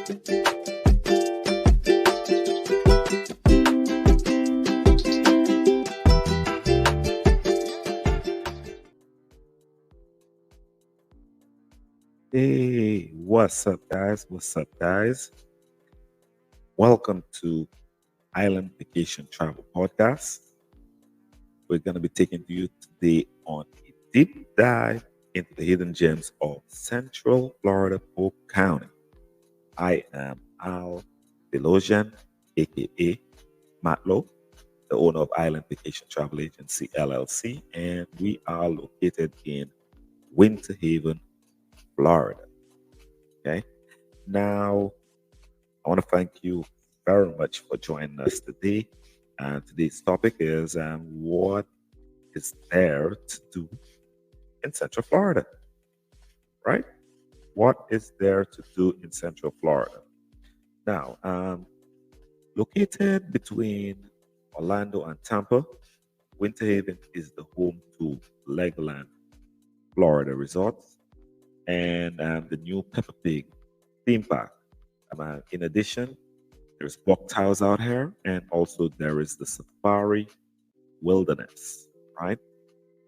Hey, what's up, guys? What's up, guys? Welcome to Island Vacation Travel Podcast. We're going to be taking you today on a deep dive into the hidden gems of Central Florida, Polk County. I am Al Delojan, aka Matlo, the owner of Island Vacation Travel Agency LLC, and we are located in Winter Haven, Florida. Okay. Now, I want to thank you very much for joining us today. And today's topic is what is there to do in Central Florida, right? What is there to do in Central Florida? Now, located between Orlando and Tampa, Winter Haven is the home to Legland Florida Resorts and the new Peppa Pig theme park. In addition, there's Bok Towers out here, and also there is the Safari Wilderness, right?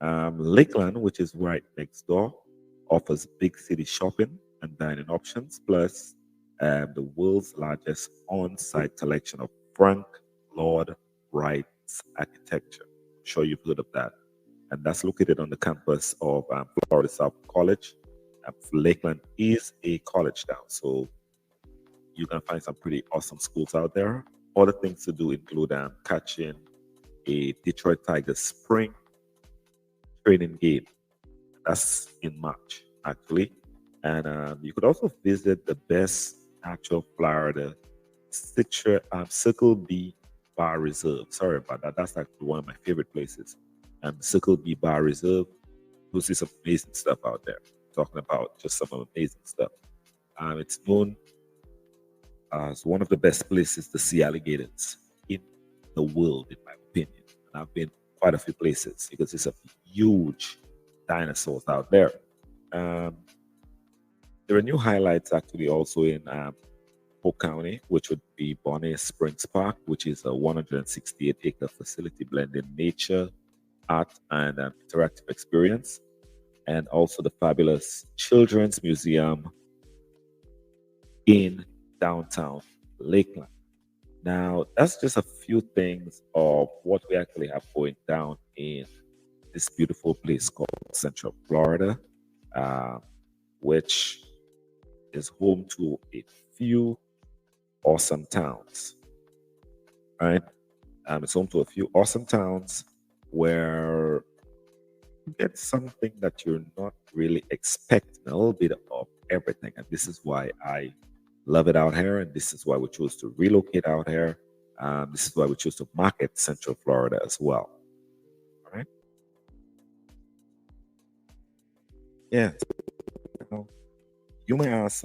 Lakeland, which is right next door, offers big city shopping and dining options, plus the world's largest on-site collection of Frank Lloyd Wright's architecture. I'm sure you've heard of that. And that's located on the campus of Florida South College. Lakeland is a college town, so you can find some pretty awesome schools out there. Other things to do include catching a Detroit Tigers spring training game. That's in March, actually. And you could also visit the best actual Florida Circle B Bar Reserve. Sorry about that. That's actually one of my favorite places. Circle B Bar Reserve. You'll see some amazing stuff out there. Talking about just some amazing stuff. It's known as one of the best places to see alligators in the world, in my opinion. And I've been quite a few places because there's a huge dinosaurs out there. There are new highlights actually also in Polk County, which would be Bonnie Springs Park, which is a 168-acre facility blending nature, art, and interactive experience. And also the fabulous Children's Museum in downtown Lakeland. Now, that's just a few things of what we actually have going down in this beautiful place called Central Florida, which is home to a few awesome towns, right? It's home to a few awesome towns where you get something that you're not really expecting, a little bit of everything. And this is why I love it out here, and this is why we chose to relocate out here. This is why we chose to market Central Florida as well. All right. Yeah. Now, you may ask,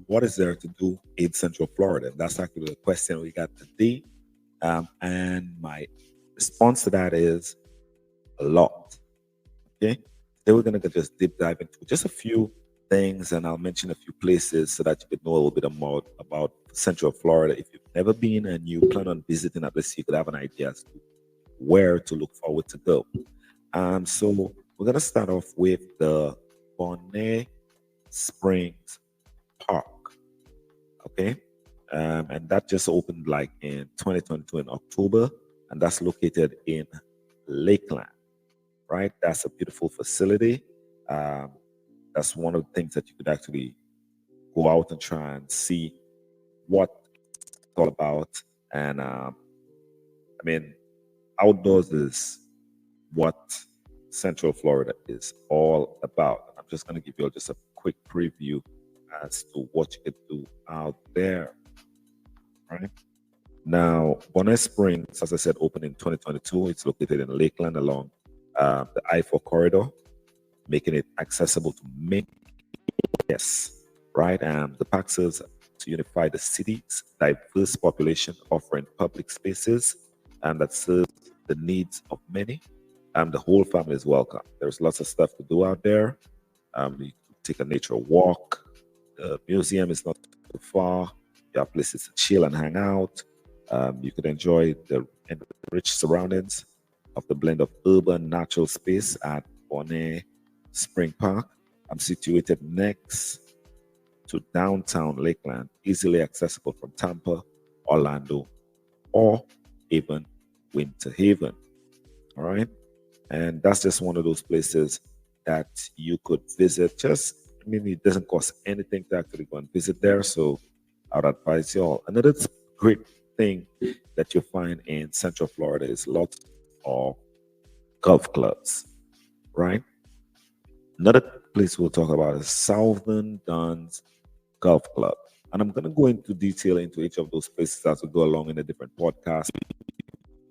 what is there to do in Central Florida? That's actually the question we got today. And my response to that is a lot. Okay. Then we're going to just deep dive into just a few things, and I'll mention a few places so that you could know a little bit more about Central Florida. If you've never been and you plan on visiting, at least you could have an idea as to where to look forward to go. So we're gonna start off with the Bonnie Springs Park. Okay. And that just opened like in 2022 in October, and that's located in Lakeland, right? That's a beautiful facility. That's one of the things that you could actually go out and try and see what it's all about. And outdoors is what Central Florida is all about. I'm just going to give you all just a quick preview as to what you could do out there. Right now, Bonnie Springs, as I said, opened in 2022. It's located in Lakeland along the I-4 corridor, making it accessible to many guests, right? The park serves to unify the city's diverse population, offering public spaces and that serves the needs of many. The whole family is welcome. There's lots of stuff to do out there. You can take a nature walk. The museum is not too far. You have places to chill and hang out. You could enjoy the rich surroundings of the blend of urban natural space at Bonnet Spring Park. I'm situated next to downtown Lakeland, easily accessible from Tampa, Orlando, or even Winter Haven. All right. And that's just one of those places that you could visit. I mean, it doesn't cost anything to actually go and visit there. So I'd advise you all. Another great thing that you find in Central Florida is lots of golf clubs, right? Another place we'll talk about is Southern Duns Golf Club. And I'm going to go into detail into each of those places as we go along in a different podcast.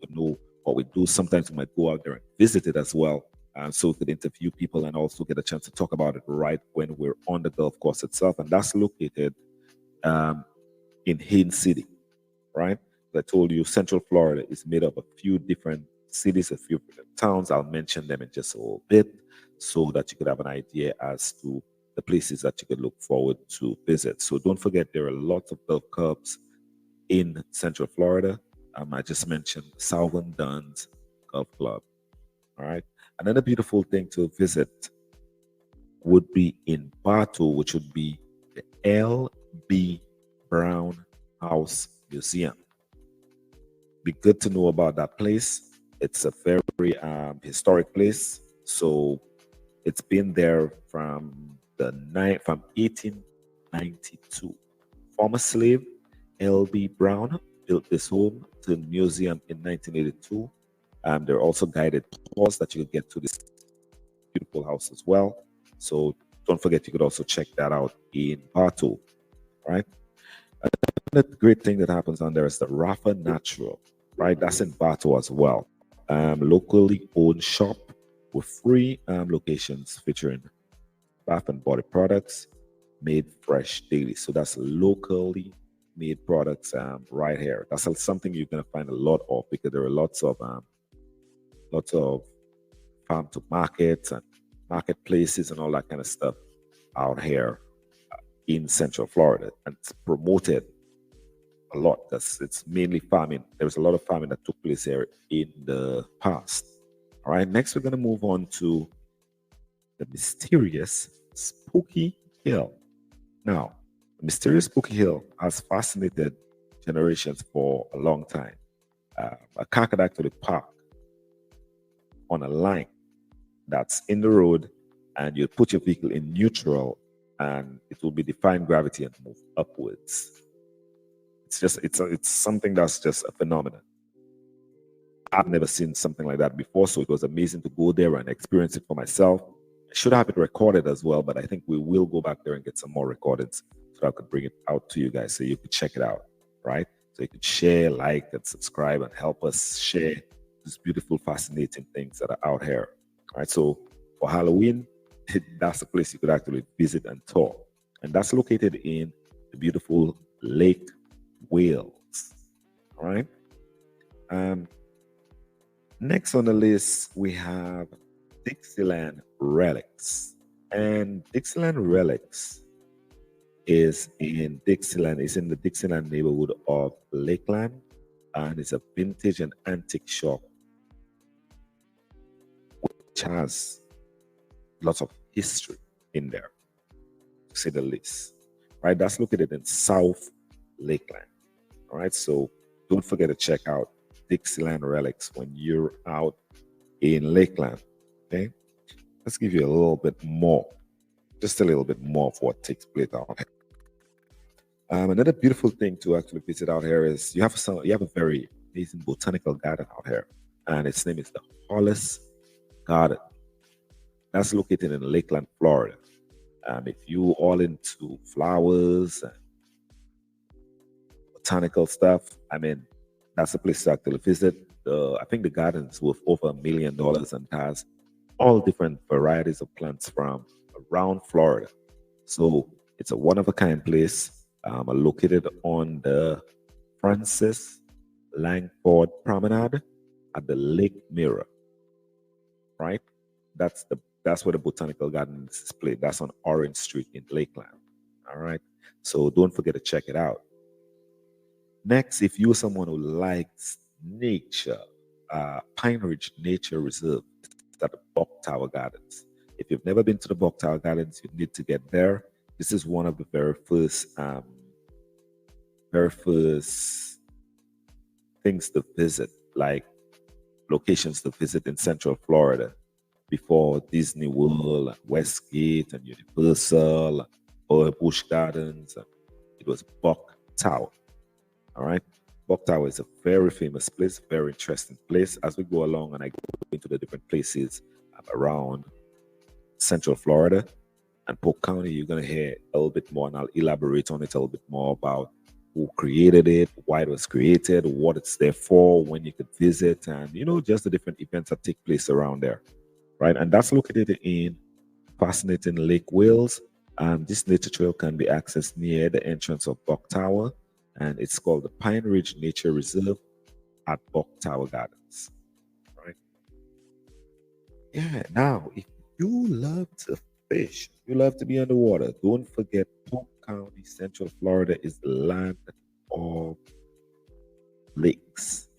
You know what we do. Sometimes we might go out there and visit it as well. So we could interview people and also get a chance to talk about it right when we're on the golf course itself. And that's located in Haines City, right? As I told you, Central Florida is made up of a few different cities, a few different towns. I'll mention them in just a little bit so that you could have an idea as to the places that you could look forward to visit. So don't forget, there are lots of golf clubs in Central Florida. I just mentioned Southern Duns Golf Club. All right. Another beautiful thing to visit would be in Bartow, which would be the L.B. Brown House Museum. Be good to know about that place. It's a very historic place. So it's been there from 1892. Former slave L.B. Brown built this home to the museum in 1982. There are also guided tours that you could get to this beautiful house as well. So don't forget, you could also check that out in Bartow, right? Another great thing that happens on there is the Rafa Natural, right? That's in Bartow as well. Locally owned shop with free locations featuring bath and body products made fresh daily. So that's locally made products right here. That's something you're going to find a lot of because there are lots of farm to markets and marketplaces and all that kind of stuff out here in Central Florida, and it's promoted a lot because it's mainly farming. There's a lot of farming that took place here in the past. All right, next we're going to move on to the mysterious Spooky Hill. Now, the mysterious Spooky Hill has fascinated generations for a long time. A car could actually park on a line that's in the road, and you put your vehicle in neutral, and it will be defying gravity and move upwards. It's something that's just a phenomenon. I've never seen something like that before, so it was amazing to go there and experience it for myself. I should have it recorded as well, but I think we will go back there and get some more recordings so I could bring it out to you guys so you could check it out, right? So you could share, like, and subscribe and help us share these beautiful, fascinating things that are out here. All right, so for Halloween, that's a place you could actually visit and tour. And that's located in the beautiful Lake Wales. All right. Next on the list, we have Dixieland Relics. And Dixieland Relics is in the Dixieland neighborhood of Lakeland, and it's a vintage and antique shop which has lots of history in there, to say the least. Right, that's located in South Lakeland. All right, so don't forget to check out Dixieland Relics when you're out in Lakeland. Okay, let's give you a little bit more, just a little bit more of what takes place out here. Another beautiful thing to actually visit out here is you have a very amazing botanical garden out here, and its name is the Wallace Garden. That's located in Legland, Florida. If you all into flowers and botanical stuff, I mean, that's a place to actually visit. I think the garden is worth over $1 million and has all different varieties of plants from around Florida. So it's a one-of-a-kind place located on the Francis Langford Promenade at the Lake Mirror, right? That's where the botanical garden is displayed. That's on Orange Street in Lakeland. All right. So don't forget to check it out. Next, if you're someone who likes nature, Pine Ridge Nature Reserve is at the Bok Tower Gardens. If you've never been to the Bok Tower Gardens, you need to get there. This is one of the very first things to visit, like locations to visit in Central Florida before Disney World, and Westgate, and Universal, or Busch Gardens. It was Bok Tower. All right. Bok Tower is a very famous place, very interesting place. As we go along and I go into the different places around Central Florida and Polk County, you're going to hear a little bit more, and I'll elaborate on it a little bit more about who created it, why it was created, what it's there for, when you could visit, and just the different events that take place around there, right? And that's located in fascinating Lake Wales. This nature trail can be accessed near the entrance of Bok Tower, and it's called the Pine Ridge Nature Reserve at Bok Tower Gardens, right? Yeah. Now, if you love to fish, you love to be underwater, don't forget Polk County, Central Florida is the land of lakes.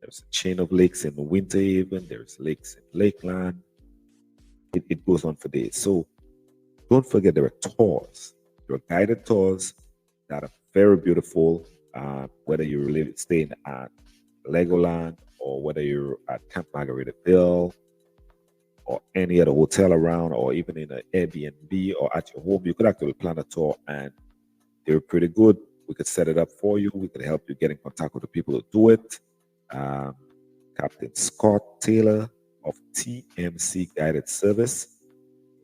There's a chain of lakes in Winter Haven, there's lakes in Lakeland. It goes on for days. So don't forget there are tours. There are guided tours that are very beautiful, whether you're staying at Legoland or whether you're at Camp Margaritaville or any other hotel around, or even in an Airbnb or at your home. You could actually plan a tour, and they're pretty good. We could set it up for you. We could help you get in contact with the people who do it. Captain Scott Taylor of TMC Guided Service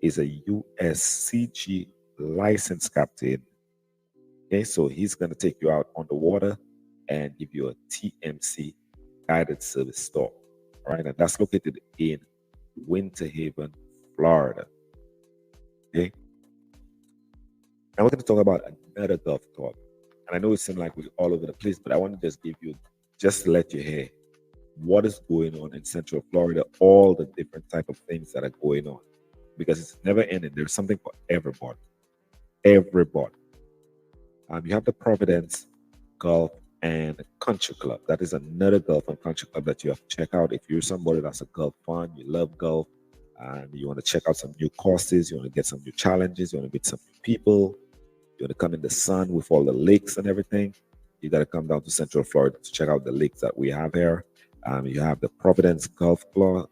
is a USCG licensed captain. Okay, so he's going to take you out on the water and give you a TMC guided service store. All right, and that's located in Winter Haven, Florida. Okay. Now we're going to talk about another golf club. And I know it seems like we're all over the place, but I want to just let you hear what is going on in Central Florida, all the different type of things that are going on, because it's never ending. There's something for everybody. Everybody. You have the Providence Golf and Country Club. That is another golf and country club that you have to check out. If you're somebody that's a golf fan, you love golf, and you want to check out some new courses, you want to get some new challenges, you want to meet some new people, you want to come in the sun with all the lakes and everything, you got to come down to Central Florida to check out the lakes that we have here. You have the Providence Golf Club.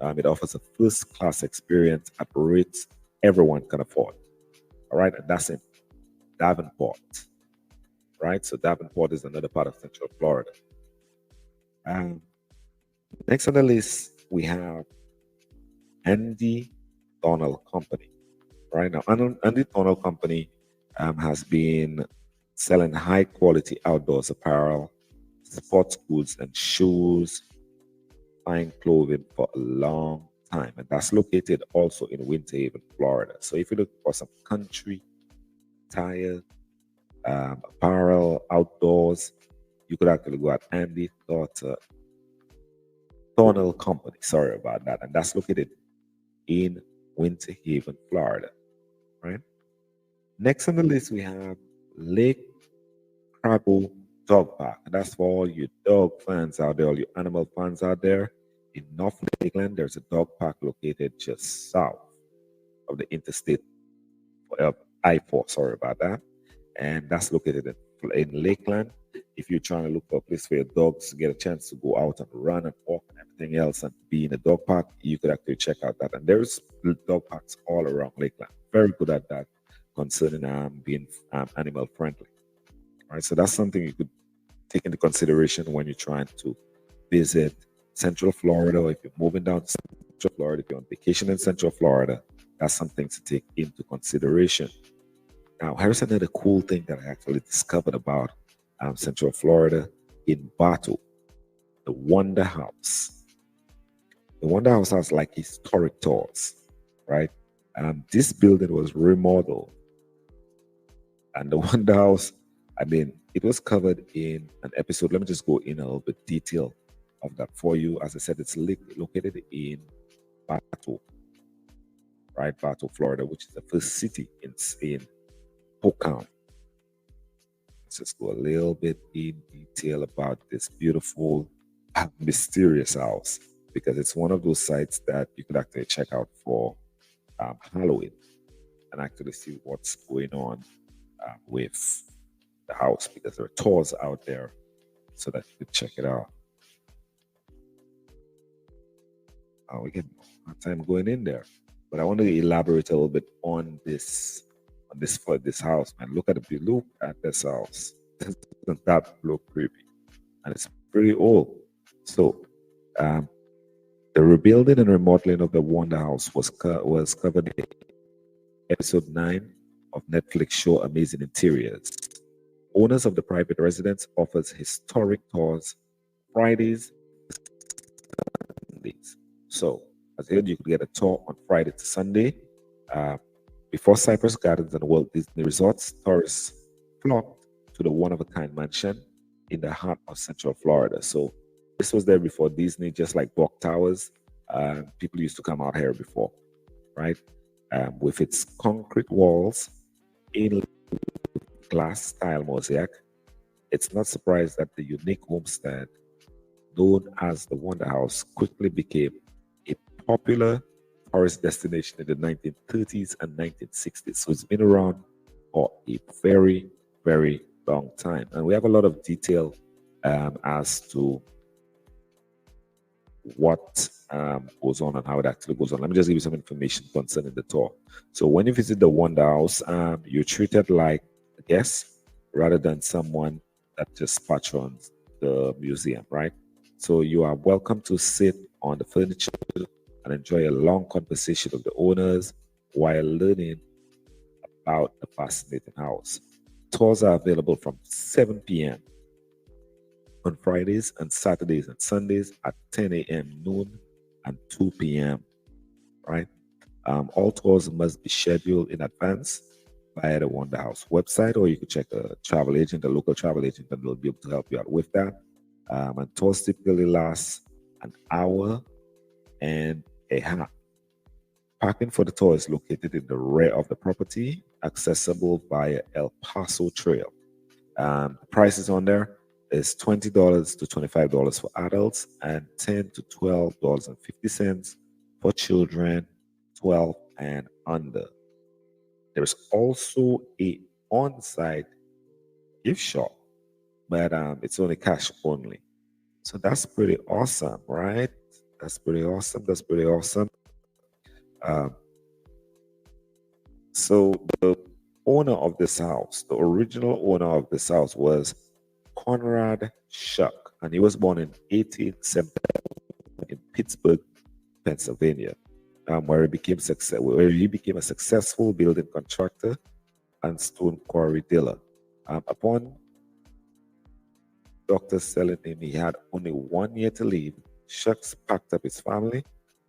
It offers a first-class experience at rates everyone can afford. All right, and that's in Davenport, right? So Davenport is another part of Central Florida. Next on the list, we have Andy Donald Company. Right now, Andy Donald Company has been selling high-quality outdoors apparel, sports goods, and shoes, fine clothing for a long time, and that's located also in Winter Haven, Florida. So if you look for some country tire, apparel, outdoors, you could actually go at Andy Donald Company. Sorry about that, and that's located in Winter Haven, Florida. Right. Next on the list, we have Lake Primal Dog Park, and that's for all you dog fans out there, all you animal fans out there. In North Lakeland, there's a dog park located just south of the interstate I-4. Sorry about that, and that's located in Lakeland. If you're trying to look for a place for your dogs to get a chance to go out and run and walk and everything else and be in a dog park, you could actually check out that. And there's dog parks all around Lakeland. Very good at that concerning being animal friendly. All right, so that's something you could take into consideration when you're trying to visit Central Florida, or if you're moving down to Central Florida, if you're on vacation in Central Florida, that's something to take into consideration. Now, here's another cool thing that I actually discovered about Central Florida in Bartow, the Wonderhouse. The Wonderhouse has like historic tours, right? This building was remodeled, and the Wonderhouse, I mean, it was covered in an episode. Let me just go in a little bit detail of that for you. As I said, it's located in Bartow, right? Bartow, Florida, which is the first city in Polk County. let's just go a little bit in detail about this beautiful, mysterious house, because it's one of those sites that you could actually check out for Halloween and actually see what's going on with the house, because there are tours out there so that you could check it out. We get hard time going in there, but I want to elaborate a little bit on this house, man. Look at this house. Doesn't that look creepy? And it's pretty old. So the rebuilding and remodeling of the Wonderhouse was covered in episode 9 of Netflix show Amazing Interiors. Owners of the private residence offers historic tours Fridays, Sundays. So, as I said, you could get a tour on Friday to Sunday. Before Cypress Gardens and Walt Disney Resorts, tourists flocked to the one-of-a-kind mansion in the heart of Central Florida. So, this was there before Disney, just like Bok Towers. People used to come out here before, right? With its concrete walls in glass style mosaic, it's not surprised that the unique homestead known as the Wonderhouse quickly became a popular tourist destination in the 1930s and 1960s. So it's been around for a very, very long time. And we have a lot of detail as to what goes on and how it actually goes on. Let me just give you some information concerning the tour. So when you visit the Wonderhouse, you're treated like a guest rather than someone that just patrons the museum, right? So you are welcome to sit on the furniture and enjoy a long conversation with the owners while learning about the fascinating house. Tours are available from 7 p.m. on Fridays and Saturdays and Sundays at 10 a.m., noon, and 2 p.m. Right? All tours must be scheduled in advance via the Wonderhouse website, or you could check a travel agent, a local travel agent, and they'll be able to help you out with that. And tours typically last an hour and a half. Parking for the tour is located in the rear of the property, accessible via El Paso Trail. The prices on there is $20 to $25 for adults and $10 to $12.50 for children 12 and under. There's also a on-site gift shop, but it's only cash only. So that's pretty awesome, right? That's pretty awesome. That's pretty awesome. So the owner of this house, the original owner of this house, was Conrad Shuck, and he was born in 1870 in Pittsburgh, Pennsylvania, where he became a successful building contractor and stone quarry dealer. Upon doctors telling him he had only 1 year to live, Shucks packed up his family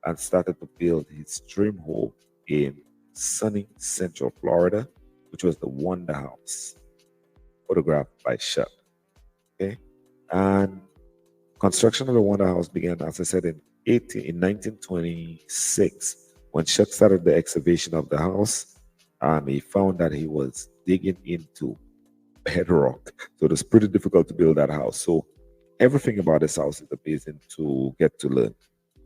and started to build his dream home in sunny Central Florida, which was the Wonderhouse, photographed by Shuck. Okay, and construction of the Wonderhouse began, as I said, in 1926. When Shuck started the excavation of the house, he found that he was digging into bedrock, so it was pretty difficult to build that house. So everything about this house is amazing to get to learn.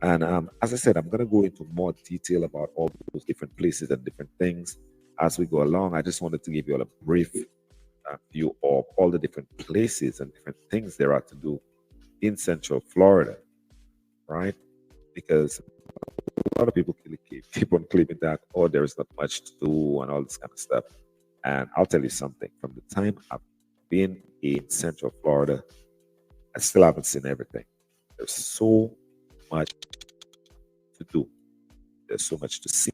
And as I said, I'm going to go into more detail about all those different places and different things as we go along. I just wanted to give you all a brief view of all the different places and different things there are to do in Central Florida, right? Because a lot of people keep on claiming that, oh, there is not much to do and all this kind of stuff. And I'll tell you something, from the time I've been in Central Florida, I still haven't seen everything. There's so much to do. There's so much to see.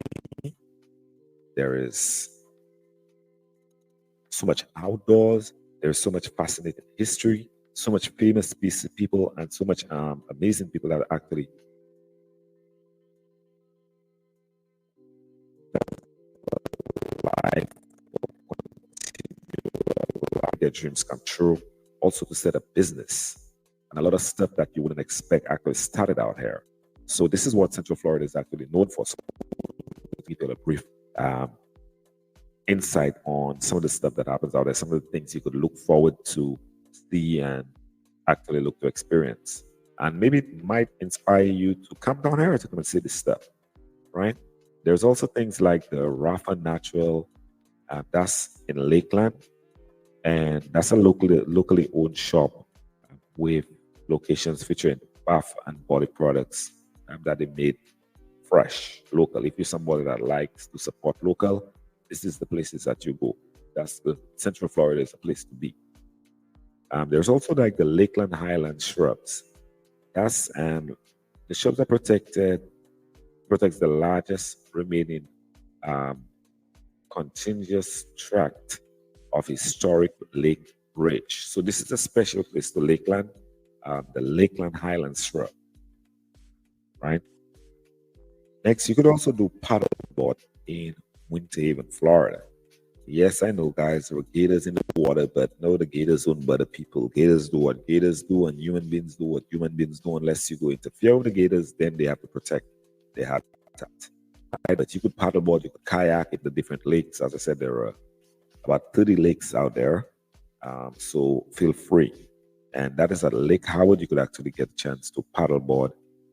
There is so much outdoors. There's so much fascinating history, so much famous people, and so much amazing people that are actually alive, their dreams come true. Also to set up business and a lot of stuff that you wouldn't expect actually started out here. So this is what Central Florida is actually known for. So to give you a brief insight on some of the stuff that happens out there, some of the things you could look forward to see and actually look to experience. And maybe it might inspire you to come down here to come and see this stuff, right? There's also things like the Rafa Natural, that's in Lakeland, and that's a locally owned shop with locations featuring bath and body products that they made fresh, local. If you're somebody that likes to support local, this is the places that you go. That's the Central Florida is a place to be. There's also like the Lakeland Highland shrubs. That's the shrubs are protects the largest remaining um, continuous tract of historic lake bridge. So this is a special place to Lakeland, the Lakeland Highland shrub, right? Next, you could also do paddleboard in Winter Haven, Florida. Yes, I know, guys, there are gators in the water, but no, the gators don't bother people. Gators do what gators do, and human beings do what human beings do. Unless you go interfere with the gators, then they have to protect their habitat. Right? But you could paddleboard, you could kayak in the different lakes. As I said, there are about 30 lakes out there, so feel free. And that is at Lake Howard. You could actually get a chance to paddleboard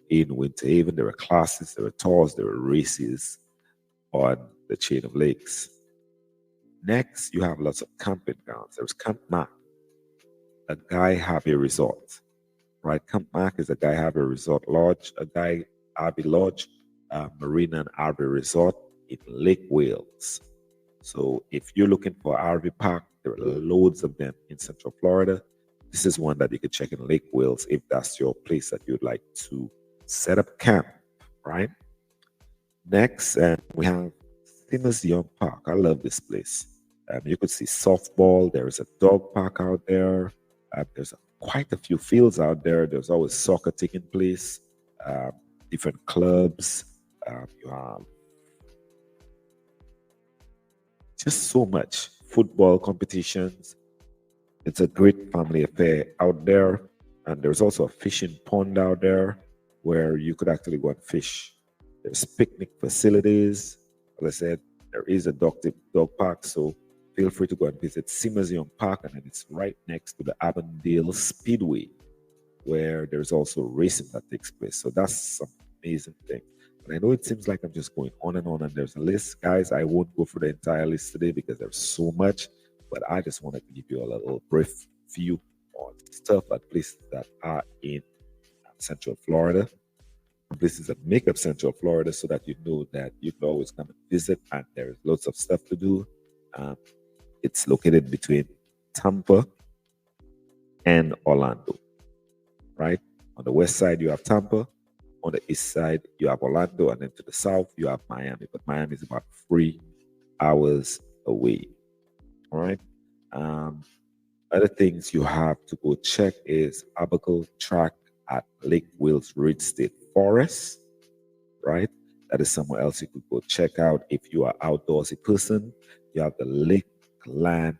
in Winter Haven. There are classes, there are tours, there are races on the chain of lakes. Next, you have lots of camping grounds. There's Camp Mac, a Guy Harvey Resort, right? Camp Mac is a Guy Harvey Resort Lodge, a Guy Harvey Lodge, Marina and RV Resort in Lake Wales. So if you're looking for RV park, there are loads of them in Central Florida. This is one that you could check in Lake Wales if that's your place that you'd like to set up camp, right? Next, we have Simmers Young Park. I love this place. You could see softball. There is a dog park out there. There's quite a few fields out there. There's always soccer taking place, different clubs. You have just so much football competitions. It's a great family affair out there. And there's also a fishing pond out there where you could actually go and fish. There's picnic facilities. As I said, there is a dog park, so feel free to go and visit Simmers Young Park, and then it's right next to the Avondale Speedway, where there's also racing that takes place. So that's some amazing thing. And I know it seems like I'm just going on, and there's a list. Guys, I won't go through the entire list today because there's so much, but I just wanted to give you a little brief view on stuff at places that are in Central Florida. This is a makeup Central Florida so that you know that you can always come and visit, and there's lots of stuff to do. It's located between Tampa and Orlando, right? On the west side, you have Tampa. On the east side, you have Orlando. And then to the south, you have Miami. But Miami is about 3 hours away, all right? Other things you have to go check is Abaco Track at Lake Wales Ridge State Forest, right? That is somewhere else you could go check out if you are outdoorsy person. You have the Legland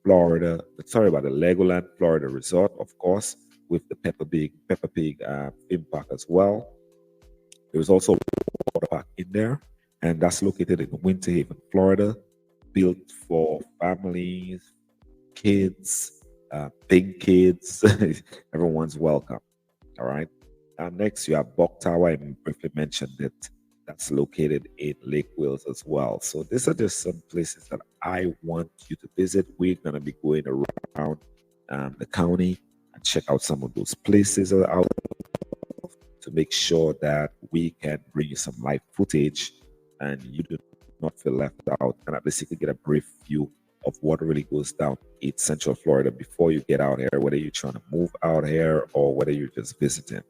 Florida, the Legoland Florida Resort, of course, with the Peppa Pig theme park as well. There's also a water park in there, and that's located in Winter Haven, Florida, built for families, kids, big kids. Everyone's welcome. All right. Next, you have Bok Tower. I briefly mentioned it. That's located in Lake Wales as well. So these are just some places that I want you to visit. We're going to be going around the county and check out some of those places out to make sure that we can bring you some live footage and you do not feel left out. And at least you can get a brief view of what really goes down in Central Florida before you get out here, whether you're trying to move out here or whether you're just visiting,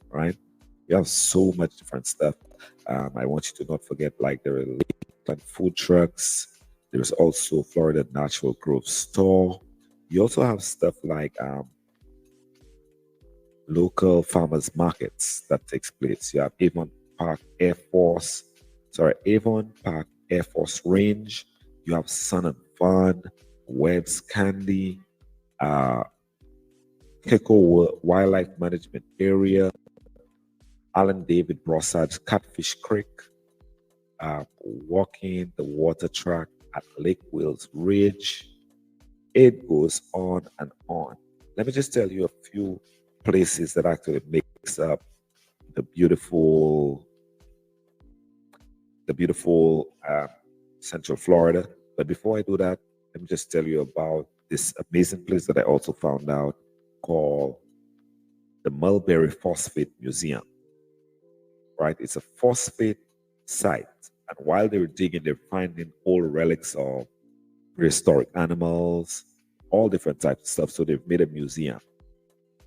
right? You have so much different stuff. I want you to not forget, like, there are Lakeland food trucks. There's also Florida Natural Grove Store. You also have stuff like local farmers markets that takes place. You have Avon Park Air Force Range. You have Sun and Fun, Webb's Candy, Keko Wildlife Management Area, Alan David Brossard's Catfish Creek, Walking the Water Track, at Lake Wales Ridge. It goes on and on. Let me just tell you a few places that actually makes up the beautiful, the beautiful Central Florida. But before I do that, let me just tell you about this amazing place that I also found out called the Mulberry Phosphate Museum. Right, it's a phosphate site, and while they were digging, they're finding old relics of prehistoric animals, all different types of stuff. So they've made a museum.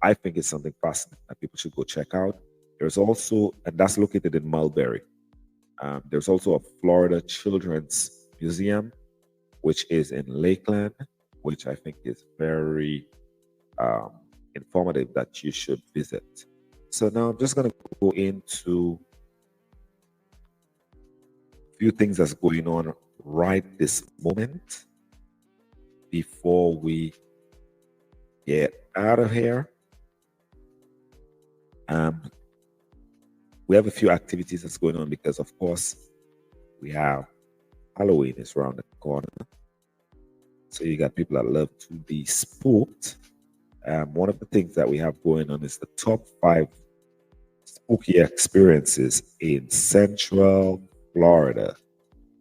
I think it's something fascinating that people should go check out. There's also, and that's located in Mulberry. There's also a Florida Children's Museum, which is in Lakeland, which I think is very um, informative that you should visit. So now I'm just going to go into a few things that's going on right this moment before we get out of here. We have a few activities that's going on because, of course, we have Halloween is around the corner. So you got people that love to be spooked. One of the things that we have going on is the top 5 spooky experiences in Central Florida,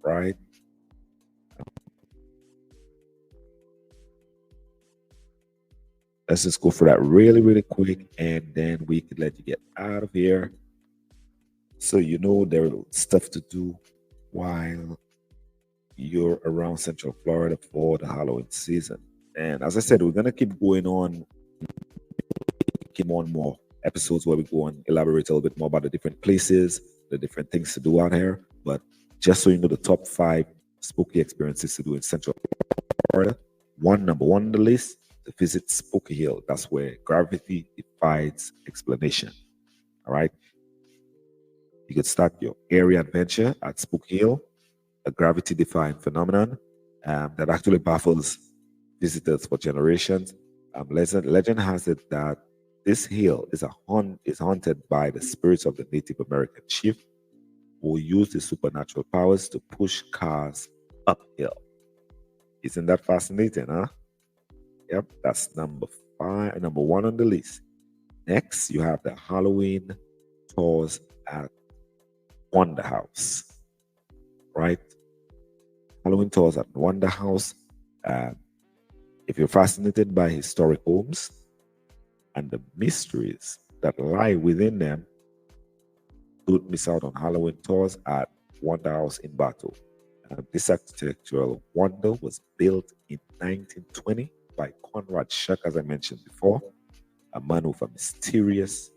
right? Let's just go for that really, really quick, and then we can let you get out of here. So you know there's stuff to do while you're around Central Florida for the Halloween season. And as I said, we're gonna keep going on, keep on more episodes where we go and elaborate a little bit more about the different places, the different things to do out here. But just so you know, the top 5 spooky experiences to do in Central Florida. Number one on the list, to visit Spooky Hill. That's where gravity defies explanation. All right. You could start your area adventure at Spooky Hill, a gravity defying phenomenon that actually baffles visitors for generations. Legend has it that this hill is haunted by the spirits of the Native American chief who used his supernatural powers to push cars uphill. Isn't that fascinating, huh? Yep, that's number 1 on the list. Next, you have the Halloween tours at Wonderhouse, right? Halloween tours at Wonderhouse. If you're fascinated by historic homes and the mysteries that lie within them, don't miss out on Halloween tours at Wonderhouse in Bartow. This architectural wonder was built in 1920 by Conrad Shuck, as I mentioned before, a man with a mysterious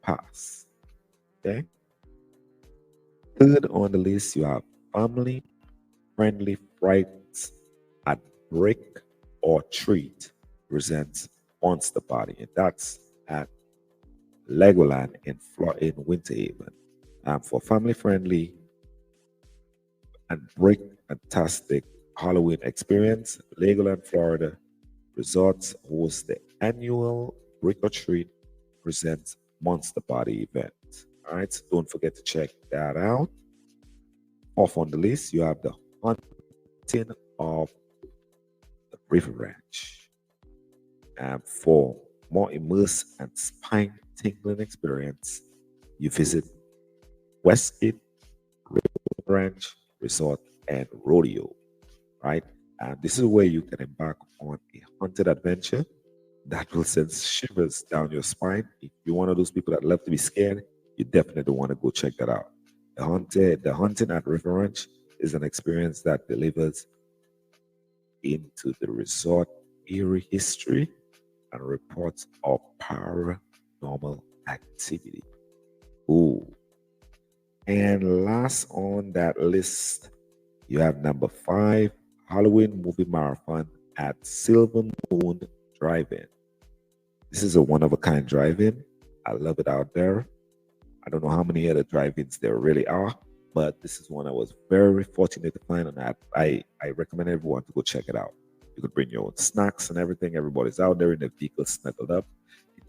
past. Okay. Third on the list, you have family friendly frights at Brick or Treat presents Monster Party, and that's at Legoland in Winter Haven. For family friendly and break fantastic Halloween experience, Legoland Florida Resorts hosts the annual Brick or Treat presents Monster Party event. All right, so don't forget to check that out. Off on the list, you have the Haunting of the River Ranch. For more immersive and spine-tingling experience, you visit Westgate Ranch Resort and Rodeo, right? And this is where you can embark on a haunted adventure that will send shivers down your spine. If you're one of those people that love to be scared, you definitely want to go check that out. The Haunting at River Ranch is an experience that delivers into the resort eerie history and reports of paranormal activity. Ooh. And last on that list, you have number 5, Halloween movie marathon at Silver Moon Drive-In. This is a one-of-a-kind drive-in. I love it out there. I don't know how many other drive-ins there really are, but this is one I was very fortunate to find, and I recommend everyone to go check it out. You could bring your own snacks and everything. Everybody's out there in the vehicle snuggled up.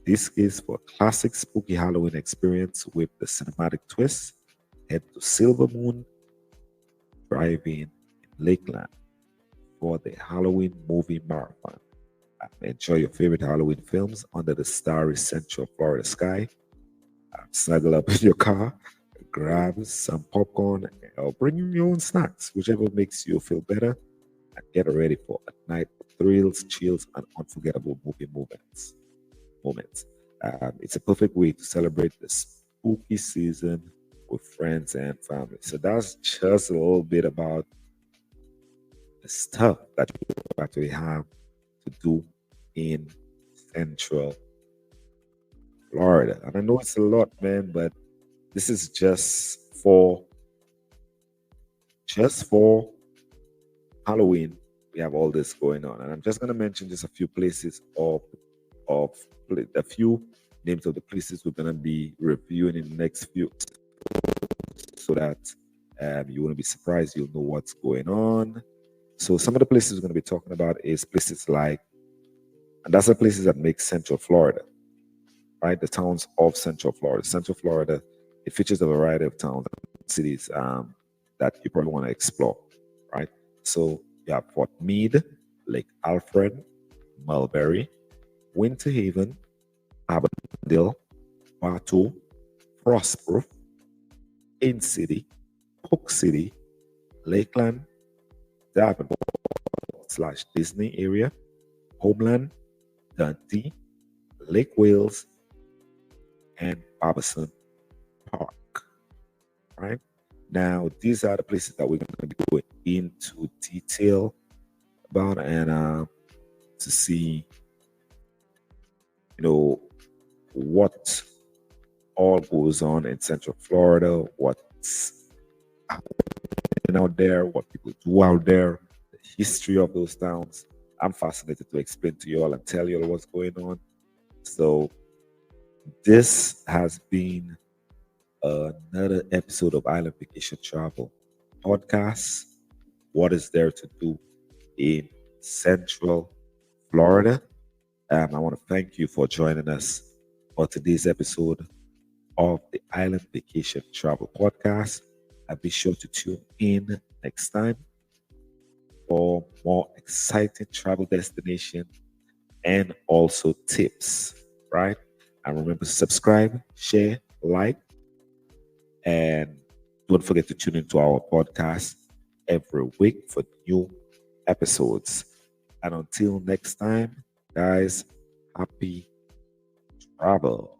This is for a classic spooky Halloween experience with the cinematic twist. Head to Silver Moon drive-in in Lakeland for the Halloween movie marathon. Enjoy your favorite Halloween films under the starry Central Florida sky. Snuggle up in your car, grab some popcorn, or bring your own snacks, whichever makes you feel better, and get ready for a night of thrills, chills, and unforgettable movie moments. It's a perfect way to celebrate the spooky season with friends and family. So that's just a little bit about the stuff that you actually have to do in Central Florida. And I know it's a lot, man, but this is just for Halloween. We have all this going on, and I'm just gonna mention just a few places of a few names of the places we're gonna be reviewing in the next few, so that you won't be surprised. You'll know what's going on. So some of the places we're gonna be talking about is places like, and that's the places that make Central Florida, right? The towns of Central Florida. Central Florida, it features a variety of towns and cities that you probably want to explore, right? So you have Fort Meade, Lake Alfred, Mulberry, Winter Haven, Avondale, Bartow, Frostproof, In City, Hook City, Lakeland, Davenport / Disney area, Homeland, Dundee, Lake Wales, and Barberson Park. Right now, these are the places that we're going to be going into detail about, and to see, what all goes on in Central Florida, what's happening out there, what people do out there, the history of those towns. I'm fascinated to explain to you all and tell you all what's going on. So this has been another episode of Island Vacation Travel Podcast. What is there to do in Central Florida? I want to thank you for joining us for today's episode of the Island Vacation Travel Podcast. And be sure to tune in next time for more exciting travel destination and also tips, right? And remember to subscribe, share, like, and don't forget to tune into our podcast every week for new episodes. And until next time, guys, happy travel.